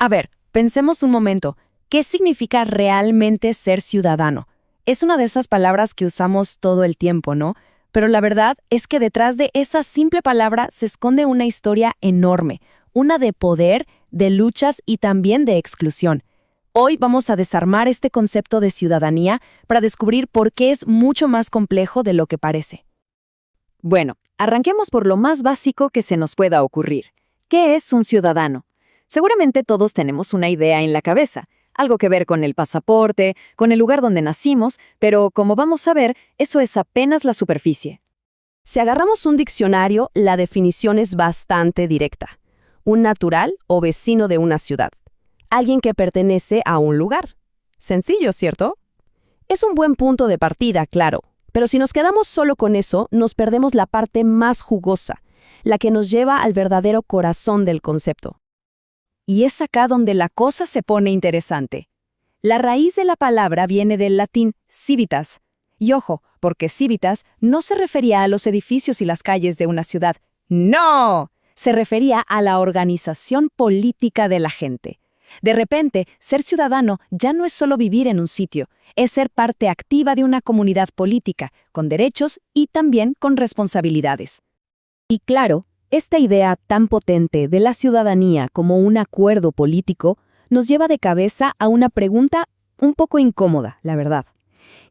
A ver, pensemos un momento. ¿Qué significa realmente ser ciudadano? Es una de esas palabras que usamos todo el tiempo, ¿no? Pero la verdad es que detrás de esa simple palabra se esconde una historia enorme, una de poder, de luchas y también de exclusión. Hoy vamos a desarmar este concepto de ciudadanía para descubrir por qué es mucho más complejo de lo que parece. Bueno, arranquemos por lo más básico que se nos pueda ocurrir. ¿Qué es un ciudadano? Seguramente todos tenemos una idea en la cabeza, algo que ver con el pasaporte, con el lugar donde nacimos, pero como vamos a ver, eso es apenas la superficie. Si agarramos un diccionario, la definición es bastante directa. Un natural o vecino de una ciudad. Alguien que pertenece a un lugar. Sencillo, ¿cierto? Es un buen punto de partida, claro. Pero si nos quedamos solo con eso, nos perdemos la parte más jugosa, la que nos lleva al verdadero corazón del concepto. Y es acá donde la cosa se pone interesante. La raíz de la palabra viene del latín civitas. Y ojo, porque civitas no se refería a los edificios y las calles de una ciudad. ¡No! Se refería a la organización política de la gente. De repente, ser ciudadano ya no es solo vivir en un sitio, es ser parte activa de una comunidad política, con derechos y también con responsabilidades. Y claro, esta idea tan potente de la ciudadanía como un acuerdo político nos lleva de cabeza a una pregunta un poco incómoda, la verdad.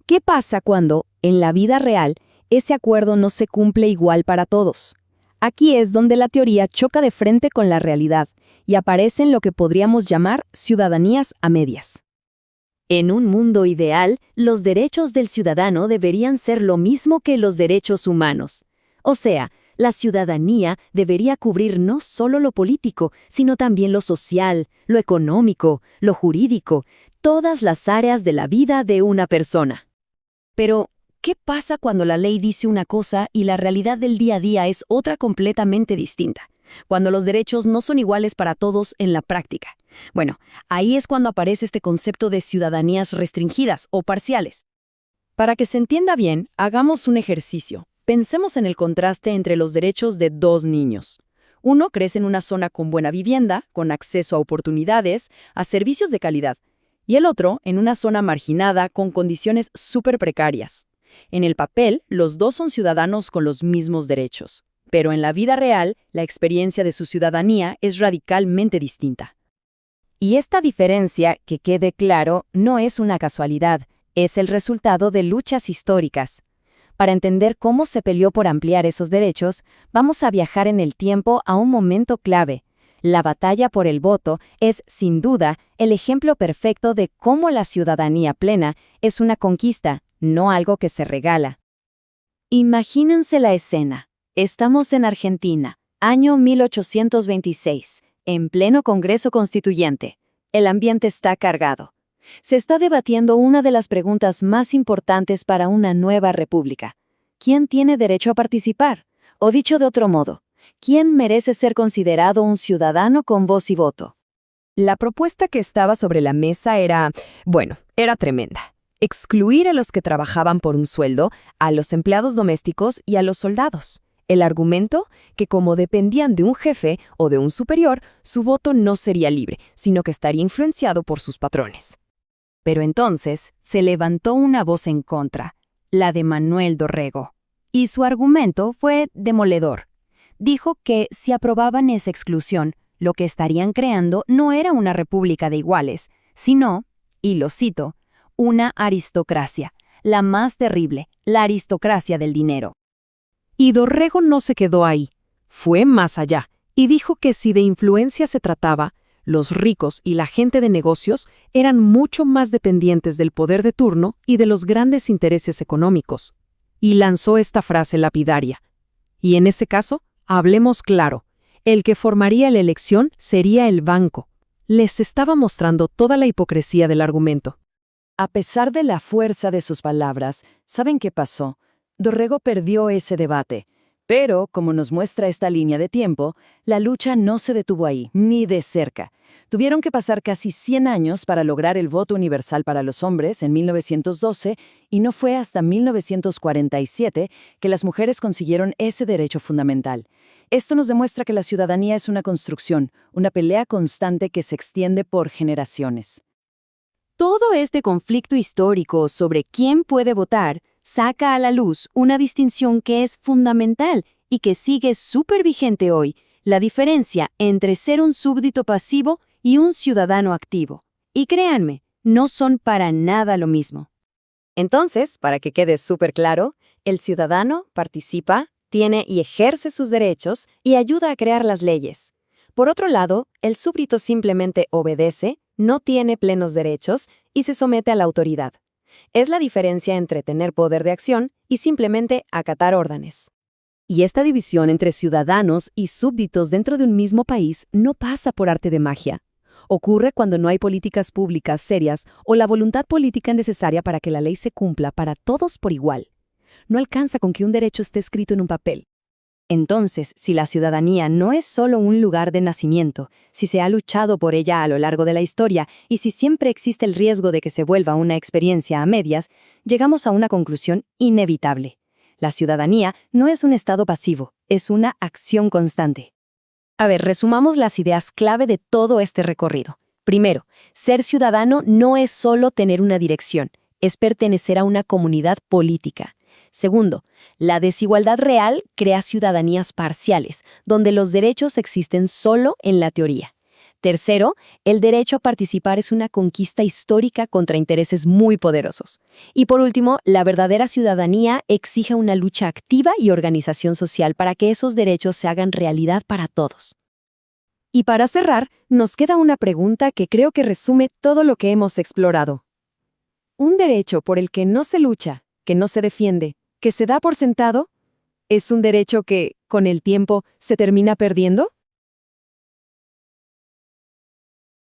¿Qué pasa cuando, en la vida real, ese acuerdo no se cumple igual para todos? Aquí es donde la teoría choca de frente con la realidad y aparecen lo que podríamos llamar ciudadanías a medias. En un mundo ideal, los derechos del ciudadano deberían ser lo mismo que los derechos humanos. O sea, la ciudadanía debería cubrir no solo lo político, sino también lo social, lo económico, lo jurídico, todas las áreas de la vida de una persona. Pero, ¿qué pasa cuando la ley dice una cosa y la realidad del día a día es otra completamente distinta? Cuando los derechos no son iguales para todos en la práctica. Bueno, ahí es cuando aparece este concepto de ciudadanías restringidas o parciales. Para que se entienda bien, hagamos un ejercicio. Pensemos en el contraste entre los derechos de dos niños. Uno crece en una zona con buena vivienda, con acceso a oportunidades, a servicios de calidad, y el otro en una zona marginada con condiciones súper precarias. En el papel, los dos son ciudadanos con los mismos derechos, pero en la vida real, la experiencia de su ciudadanía es radicalmente distinta. Y esta diferencia, que quede claro, no es una casualidad, es el resultado de luchas históricas. Para entender cómo se peleó por ampliar esos derechos, vamos a viajar en el tiempo a un momento clave. La batalla por el voto es, sin duda, el ejemplo perfecto de cómo la ciudadanía plena es una conquista, no algo que se regala. Imagínense la escena. Estamos en Argentina, año 1826, en pleno Congreso Constituyente. El ambiente está cargado. Se está debatiendo una de las preguntas más importantes para una nueva república. ¿Quién tiene derecho a participar? O dicho de otro modo, ¿quién merece ser considerado un ciudadano con voz y voto? La propuesta que estaba sobre la mesa era tremenda. Excluir a los que trabajaban por un sueldo, a los empleados domésticos y a los soldados. El argumento, que como dependían de un jefe o de un superior, su voto no sería libre, sino que estaría influenciado por sus patrones. Pero entonces se levantó una voz en contra, la de Manuel Dorrego. Y su argumento fue demoledor. Dijo que si aprobaban esa exclusión, lo que estarían creando no era una república de iguales, sino, y lo cito, una aristocracia, la más terrible, la aristocracia del dinero. Y Dorrego no se quedó ahí, fue más allá, y dijo que si de influencia se trataba, los ricos y la gente de negocios eran mucho más dependientes del poder de turno y de los grandes intereses económicos. Y lanzó esta frase lapidaria. Y en ese caso, hablemos claro, el que formaría la elección sería el banco. Les estaba mostrando toda la hipocresía del argumento. A pesar de la fuerza de sus palabras, ¿saben qué pasó? Dorrego perdió ese debate. Pero, como nos muestra esta línea de tiempo, la lucha no se detuvo ahí, ni de cerca. Tuvieron que pasar casi 100 años para lograr el voto universal para los hombres en 1912 y no fue hasta 1947 que las mujeres consiguieron ese derecho fundamental. Esto nos demuestra que la ciudadanía es una construcción, una pelea constante que se extiende por generaciones. Todo este conflicto histórico sobre quién puede votar saca a la luz una distinción que es fundamental y que sigue súper vigente hoy, la diferencia entre ser un súbdito pasivo y un ciudadano activo. Y créanme, no son para nada lo mismo. Entonces, para que quede súper claro, el ciudadano participa, tiene y ejerce sus derechos y ayuda a crear las leyes. Por otro lado, el súbdito simplemente obedece, no tiene plenos derechos y se somete a la autoridad. Es la diferencia entre tener poder de acción y simplemente acatar órdenes. Y esta división entre ciudadanos y súbditos dentro de un mismo país no pasa por arte de magia. Ocurre cuando no hay políticas públicas serias o la voluntad política necesaria para que la ley se cumpla para todos por igual. No alcanza con que un derecho esté escrito en un papel. Entonces, si la ciudadanía no es solo un lugar de nacimiento, si se ha luchado por ella a lo largo de la historia y si siempre existe el riesgo de que se vuelva una experiencia a medias, llegamos a una conclusión inevitable. La ciudadanía no es un estado pasivo, es una acción constante. A ver, resumamos las ideas clave de todo este recorrido. Primero, ser ciudadano no es solo tener una dirección, es pertenecer a una comunidad política. Segundo, la desigualdad real crea ciudadanías parciales, donde los derechos existen solo en la teoría. Tercero, el derecho a participar es una conquista histórica contra intereses muy poderosos. Y por último, la verdadera ciudadanía exige una lucha activa y organización social para que esos derechos se hagan realidad para todos. Y para cerrar, nos queda una pregunta que creo que resume todo lo que hemos explorado. ¿Un derecho por el que no se lucha, que no se defiende, que se da por sentado, es un derecho que, con el tiempo, se termina perdiendo?